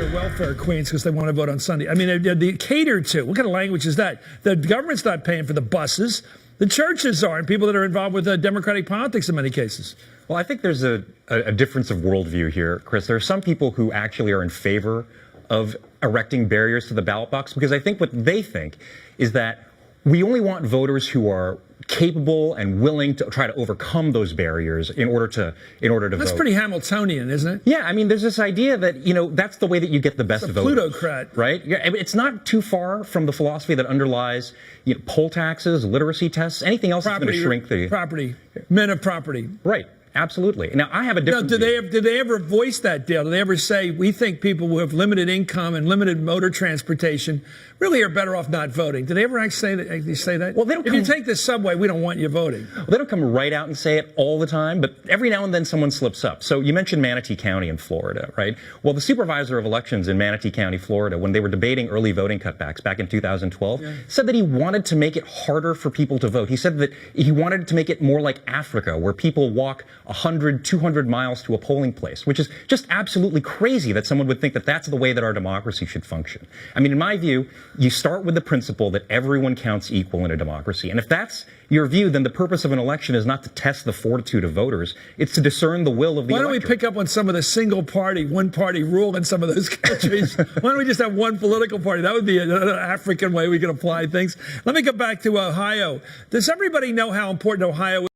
the welfare queens because they want to vote on Sunday. I mean, they're catered to. What kind of language is that? The government's not paying for the buses. The churches are, and people that are involved with democratic politics in many cases. Well, I think there's a difference of worldview here, Chris. There are some people who actually are in favor of erecting barriers to the ballot box because I think what they think is that we only want voters who are capable and willing to try to overcome those barriers in order to vote. That's pretty Hamiltonian, isn't it? Yeah, I mean, there's this idea that, that's the way that you get the best voters. Plutocrat. Right? It's not too far from the philosophy that underlies poll taxes, literacy tests, anything else that's going to shrink the... Property. Men of property. Right. Absolutely. Now, I have a different did they ever voice that deal? Did they ever say, we think people who have limited income and limited motor transportation really are better off not voting? Did they ever actually say that? Well, if you take the subway, we don't want you voting. Well, they don't come right out and say it all the time, but every now and then someone slips up. So you mentioned Manatee County in Florida, right? Well, the supervisor of elections in Manatee County, Florida, when they were debating early voting cutbacks back in 2012, said that he wanted to make it harder for people to vote. He said that he wanted to make it more like Africa, where people walk 100, 200 miles to a polling place, which is just absolutely crazy that someone would think that that's the way that our democracy should function. I mean, in my view, you start with the principle that everyone counts equal in a democracy. And if that's your view, then the purpose of an election is not to test the fortitude of voters. It's to discern the will of the electorate. Why don't we pick up on some of the single party, one party rule in some of those countries? Why don't we just have one political party? That would be an African way we could apply things. Let me go back to Ohio. Does everybody know how important Ohio is?